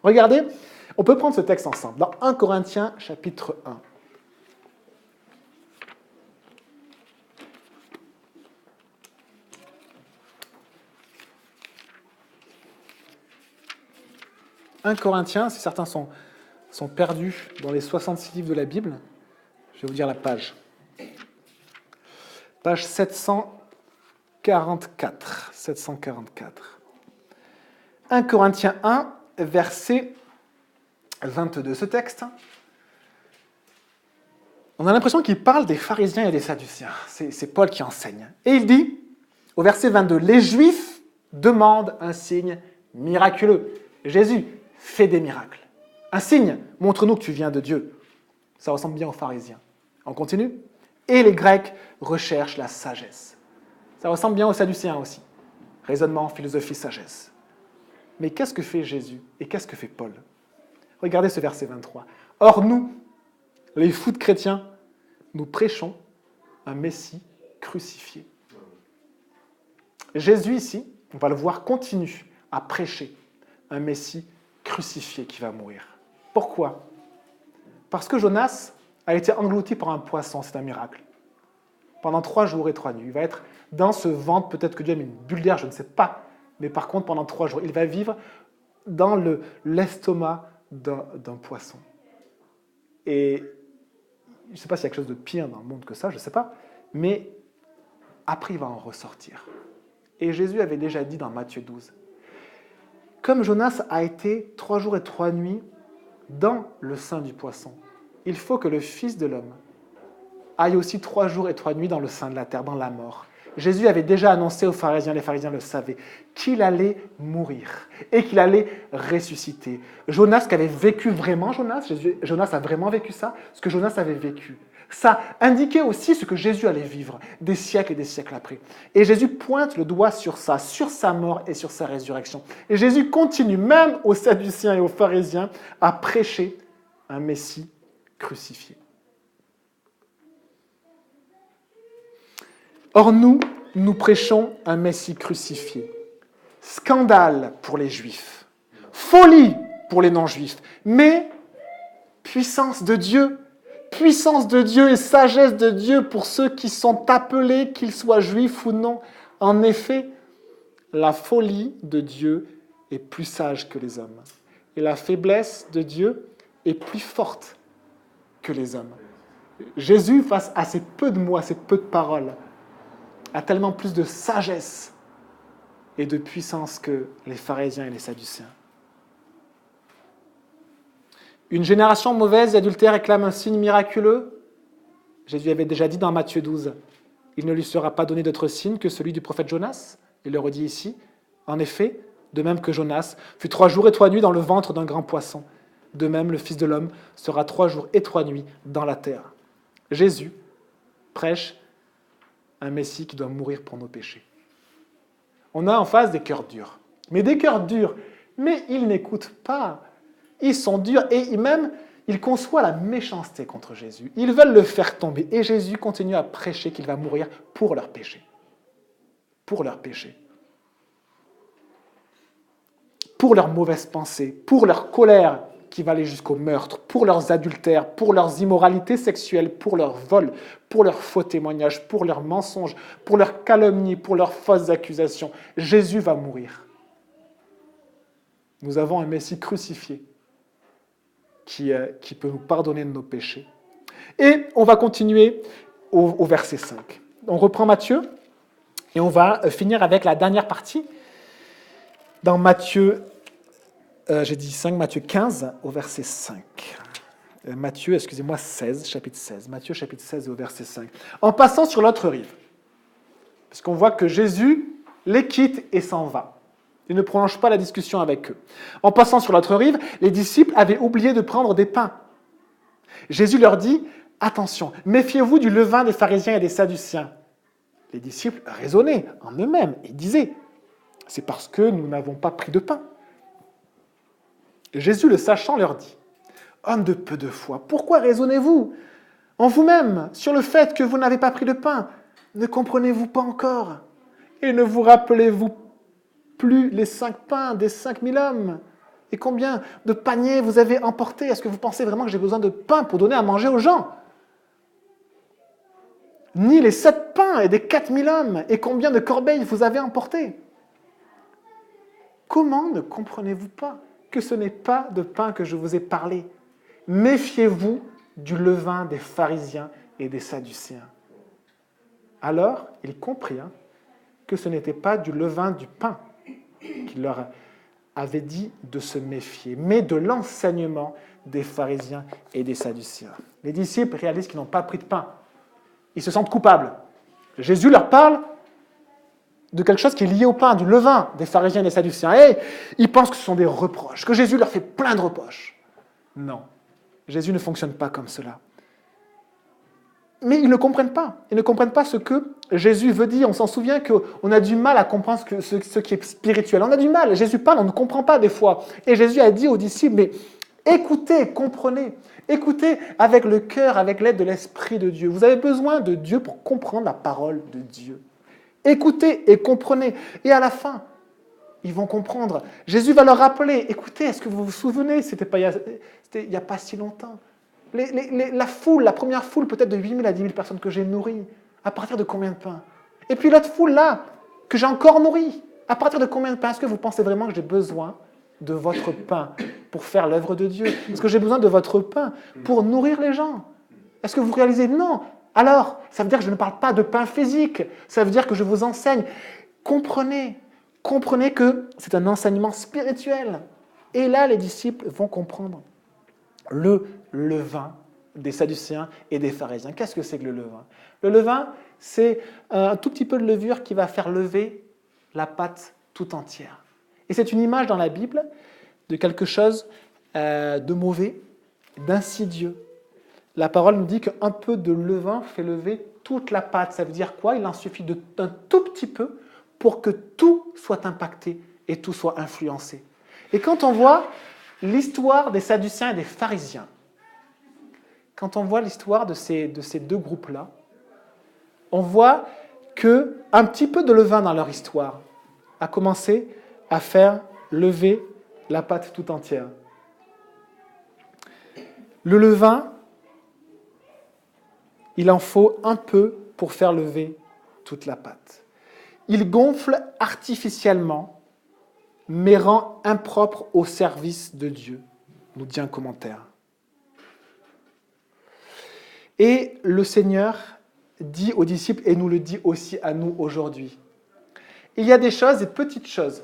Regardez, on peut prendre ce texte ensemble, dans 1 Corinthiens chapitre 1. 1 Corinthiens, si certains sont perdus dans les 66 livres de la Bible, je vais vous dire la page. Page 744. 744. 1 Corinthiens 1, verset 22. Ce texte, on a l'impression qu'il parle des pharisiens et des sadduciens. C'est Paul qui enseigne. Et il dit, au verset 22, « Les Juifs demandent un signe miraculeux. » Jésus fait des miracles. Un signe, montre-nous que tu viens de Dieu. Ça ressemble bien aux pharisiens. On continue. Et les Grecs recherchent la sagesse. Ça ressemble bien aux sadducéens aussi. Raisonnement, philosophie, sagesse. Mais qu'est-ce que fait Jésus et qu'est-ce que fait Paul ? Regardez ce verset 23. Or nous, les fous de chrétiens, nous prêchons un Messie crucifié. Jésus ici, on va le voir, continue à prêcher un Messie crucifié qui va mourir. Pourquoi ? Parce que Jonas a été englouti par un poisson, c'est un miracle. Pendant 3 jours et 3 nuits. Il va être dans ce ventre, peut-être que Dieu a mis une bulle d'air, je ne sais pas. Mais par contre, pendant 3 jours, il va vivre dans l'estomac d'un poisson. Et je ne sais pas s'il y a quelque chose de pire dans le monde que ça, je ne sais pas. Mais après, il va en ressortir. Et Jésus avait déjà dit dans Matthieu 12, comme Jonas a été 3 jours et 3 nuits dans le sein du poisson, il faut que le Fils de l'homme aille aussi 3 jours et 3 nuits dans le sein de la terre, dans la mort. Jésus avait déjà annoncé aux pharisiens, les pharisiens le savaient, qu'il allait mourir et qu'il allait ressusciter. Jonas, qui avait vécu vraiment Jonas a vraiment vécu ça, ce que Jonas avait vécu. Ça indiquait aussi ce que Jésus allait vivre des siècles et des siècles après. Et Jésus pointe le doigt sur ça, sur sa mort et sur sa résurrection. Et Jésus continue, même aux sadduciens et aux pharisiens, à prêcher un Messie crucifié. Or nous prêchons un Messie crucifié. Scandale pour les Juifs, folie pour les non-Juifs, mais puissance de Dieu puissance de Dieu et sagesse de Dieu pour ceux qui sont appelés, qu'ils soient juifs ou non. En effet, la folie de Dieu est plus sage que les hommes. Et la faiblesse de Dieu est plus forte que les hommes. Jésus, face à ces peu de mots, à ces peu de paroles, a tellement plus de sagesse et de puissance que les pharisiens et les sadducéens. Une génération mauvaise et adultère réclame un signe miraculeux. Jésus avait déjà dit dans Matthieu 12, « Il ne lui sera pas donné d'autre signe que celui du prophète Jonas. » Il le redit ici. En effet, de même que Jonas fut 3 jours et 3 nuits dans le ventre d'un grand poisson, de même le Fils de l'homme sera 3 jours et 3 nuits dans la terre. Jésus prêche un Messie qui doit mourir pour nos péchés. On a en face des cœurs durs. Mais des cœurs durs, mais ils n'écoutent pas. Ils sont durs et même, ils conçoivent la méchanceté contre Jésus. Ils veulent le faire tomber. Et Jésus continue à prêcher qu'il va mourir pour leurs péchés. Pour leurs péchés. Pour leurs mauvaises pensées, pour leur colère qui va aller jusqu'au meurtre, pour leurs adultères, pour leurs immoralités sexuelles, pour leurs vols, pour leurs faux témoignages, pour leurs mensonges, pour leurs calomnies, pour leurs fausses accusations. Jésus va mourir. Nous avons un Messie crucifié qui peut nous pardonner de nos péchés. Et on va continuer au verset 5. On reprend Matthieu et on va finir avec la dernière partie dans Matthieu, j'ai dit 5, Matthieu 15 au verset 5. Matthieu, 16, chapitre 16. Matthieu, chapitre 16 au verset 5. En passant sur l'autre rive, parce qu'on voit que Jésus les quitte et s'en va. Il ne prolonge pas la discussion avec eux. En passant sur l'autre rive, les disciples avaient oublié de prendre des pains. Jésus leur dit, attention, méfiez-vous du levain des pharisiens et des sadduciens. Les disciples raisonnaient en eux-mêmes et disaient, c'est parce que nous n'avons pas pris de pain. Jésus, le sachant, leur dit, hommes de peu de foi, pourquoi raisonnez-vous en vous-même sur le fait que vous n'avez pas pris de pain? Ne comprenez-vous pas encore? Et ne vous rappelez-vous plus les 5 pains des 5000 hommes? Et combien de paniers vous avez emportés? Est-ce que vous pensez vraiment que j'ai besoin de pain pour donner à manger aux gens? Ni les 7 pains et des 4000 hommes? Et combien de corbeilles vous avez emportés? Comment ne comprenez-vous pas que ce n'est pas de pain que je vous ai parlé? Méfiez-vous du levain des pharisiens et des sadducéens. Alors, ils comprirent que ce n'était pas du levain du pain qu'il leur avait dit de se méfier, mais de l'enseignement des pharisiens et des sadducéens. Les disciples réalisent qu'ils n'ont pas pris de pain. Ils se sentent coupables. Jésus leur parle de quelque chose qui est lié au pain, du levain des pharisiens et des sadducéens. Et ils pensent que ce sont des reproches, que Jésus leur fait plein de reproches. Non, Jésus ne fonctionne pas comme cela. Mais ils ne comprennent pas. Ils ne comprennent pas ce que Jésus veut dire. On s'en souvient qu'on a du mal à comprendre ce qui est spirituel. On a du mal. Jésus parle, on ne comprend pas des fois. Et Jésus a dit aux disciples, mais écoutez, comprenez. Écoutez avec le cœur, avec l'aide de l'Esprit de Dieu. Vous avez besoin de Dieu pour comprendre la parole de Dieu. Écoutez et comprenez. Et à la fin, ils vont comprendre. Jésus va leur rappeler, écoutez, est-ce que vous vous souvenez, c'était il n'y a pas si longtemps. La foule, la première foule peut-être de 8 000 à 10 000 personnes que j'ai nourries, à partir de combien de pains? Et puis l'autre foule là, que j'ai encore nourrie, à partir de combien de pains? Est-ce que vous pensez vraiment que j'ai besoin de votre pain pour faire l'œuvre de Dieu? Est-ce que j'ai besoin de votre pain pour nourrir les gens? Est-ce que vous réalisez? Non. Alors, ça veut dire que je ne parle pas de pain physique, ça veut dire que je vous enseigne. Comprenez que c'est un enseignement spirituel. Et là, les disciples vont comprendre le levain des sadducéens et des pharisiens. Qu'est-ce que c'est que le levain? Le levain, c'est un tout petit peu de levure qui va faire lever la pâte tout entière. Et c'est une image dans la Bible de quelque chose de mauvais, d'insidieux. La parole nous dit qu'un peu de levain fait lever toute la pâte. Ça veut dire quoi? Il en suffit d'un tout petit peu pour que tout soit impacté et tout soit influencé. Et quand on voit l'histoire des sadducéens et des pharisiens, quand on voit l'histoire de ces deux groupes-là, on voit qu'un petit peu de levain dans leur histoire a commencé à faire lever la pâte tout entière. Le levain il en faut un peu pour faire lever toute la pâte. Il gonfle artificiellement, mais rend impropre au service de Dieu, nous dit un commentaire. Et le Seigneur dit aux disciples, et nous le dit aussi à nous aujourd'hui, il y a des choses, des petites choses,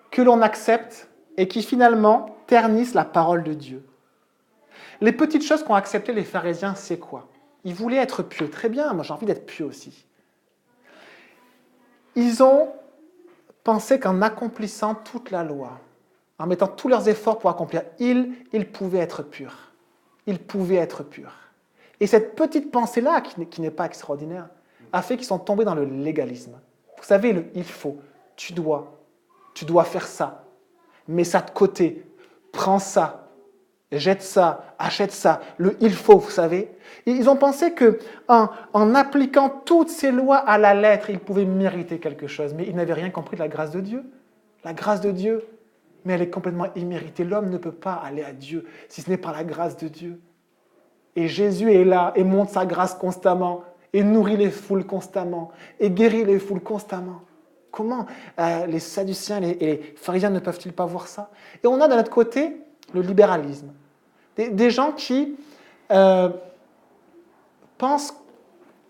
que l'on accepte et qui finalement ternissent la parole de Dieu. Les petites choses qu'ont acceptées les pharisiens, c'est quoi? Ils voulaient être pieux. Très bien, moi j'ai envie d'être pieux aussi. Ils ont pensé qu'en accomplissant toute la loi, en mettant tous leurs efforts pour accomplir, ils pouvaient être purs. Ils pouvaient être purs. Et cette petite pensée-là, qui n'est pas extraordinaire, a fait qu'ils sont tombés dans le légalisme. Vous savez, le « il faut », tu dois faire ça, mets ça de côté, prends ça, jette ça, achète ça, le « il faut », vous savez. Ils ont pensé qu'en appliquant toutes ces lois à la lettre, ils pouvaient mériter quelque chose, mais ils n'avaient rien compris de la grâce de Dieu. La grâce de Dieu, mais elle est complètement imméritée. L'homme ne peut pas aller à Dieu si ce n'est par la grâce de Dieu. Et Jésus est là et montre sa grâce constamment, et nourrit les foules constamment, et guérit les foules constamment. Comment les Sadduciens et les pharisiens ne peuvent-ils pas voir ça? Et on a de notre côté le libéralisme. Des gens qui pensent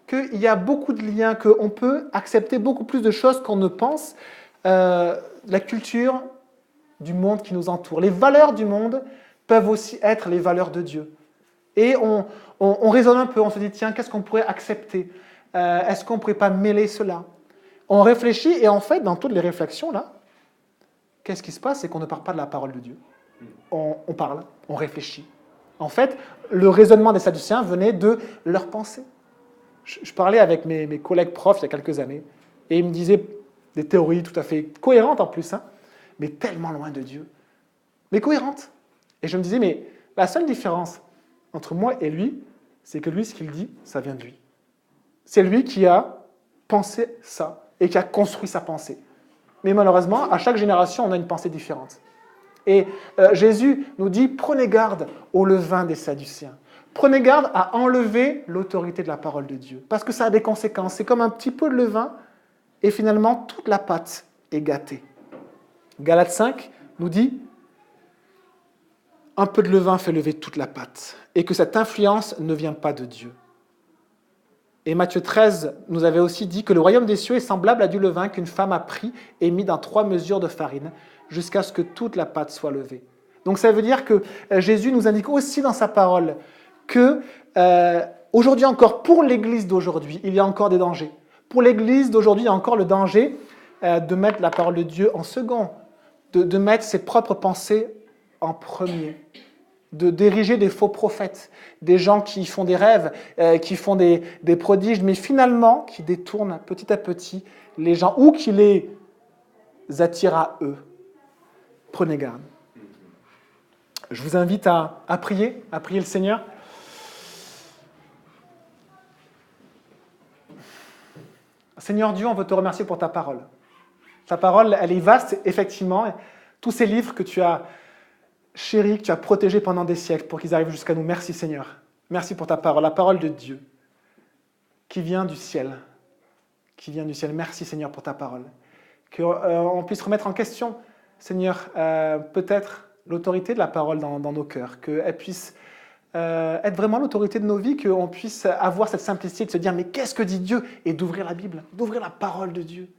qu'il y a beaucoup de liens, qu'on peut accepter beaucoup plus de choses qu'on ne pense. La culture du monde qui nous entoure. Les valeurs du monde peuvent aussi être les valeurs de Dieu. Et on raisonne un peu, on se dit, tiens, qu'est-ce qu'on pourrait accepter? Est-ce qu'on ne pourrait pas mêler cela? On réfléchit, et en fait, dans toutes les réflexions, là, qu'est-ce qui se passe? C'est qu'on ne parle pas de la parole de Dieu. On parle, on réfléchit. En fait, le raisonnement des Sadduciens venait de leur pensée. Je parlais avec mes collègues profs il y a quelques années, et ils me disaient des théories tout à fait cohérentes en plus, hein, mais tellement loin de Dieu. Mais cohérentes. Et je me disais, mais la seule différence entre moi et lui, c'est que lui, ce qu'il dit, ça vient de lui. C'est lui qui a pensé ça et qui a construit sa pensée. Mais malheureusement, à chaque génération, on a une pensée différente. Et Jésus nous dit, prenez garde au levain des Sadduciens. Prenez garde à enlever l'autorité de la parole de Dieu. Parce que ça a des conséquences. C'est comme un petit peu de levain et finalement, toute la pâte est gâtée. Galates 5 nous dit, un peu de levain fait lever toute la pâte, et que cette influence ne vient pas de Dieu. Et Matthieu 13 nous avait aussi dit que le royaume des cieux est semblable à du levain qu'une femme a pris et mis dans 3 mesures de farine, jusqu'à ce que toute la pâte soit levée. Donc ça veut dire que Jésus nous indique aussi dans sa parole que aujourd'hui encore, pour l'Église d'aujourd'hui, il y a encore des dangers. Pour l'Église d'aujourd'hui, il y a encore le danger de mettre la parole de Dieu en second, de mettre ses propres pensées en premier, d'ériger des faux prophètes, des gens qui font des rêves, qui font des prodiges, mais finalement qui détournent petit à petit les gens ou qui les attirent à eux. Prenez garde. Je vous invite à prier le Seigneur. Seigneur Dieu, on veut te remercier pour ta parole. Ta parole, elle est vaste, effectivement. Tous ces livres que tu as chéris, que tu as protégés pendant des siècles pour qu'ils arrivent jusqu'à nous. Merci Seigneur. Merci pour ta parole, la parole de Dieu qui vient du ciel. Qui vient du ciel. Merci Seigneur pour ta parole. Qu'on puisse remettre en question, Seigneur, peut-être l'autorité de la parole dans nos cœurs. Qu'elle puisse être vraiment l'autorité de nos vies, qu'on puisse avoir cette simplicité de se dire mais qu'est-ce que dit Dieu? Et d'ouvrir la Bible, d'ouvrir la parole de Dieu.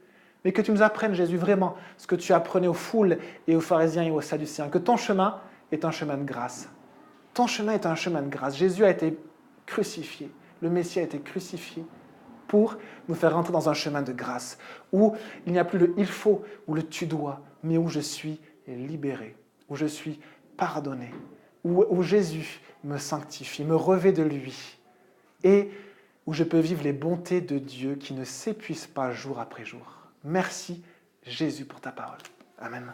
Mais que tu nous apprennes, Jésus, vraiment ce que tu apprenais aux foules et aux pharisiens et aux sadduciens. Que ton chemin est un chemin de grâce. Ton chemin est un chemin de grâce. Jésus a été crucifié. Le Messie a été crucifié pour nous faire rentrer dans un chemin de grâce où il n'y a plus le « il faut » ou le « tu dois », mais où je suis libéré, où je suis pardonné, où Jésus me sanctifie, me revêt de lui et où je peux vivre les bontés de Dieu qui ne s'épuisent pas jour après jour. Merci Jésus pour ta parole. Amen.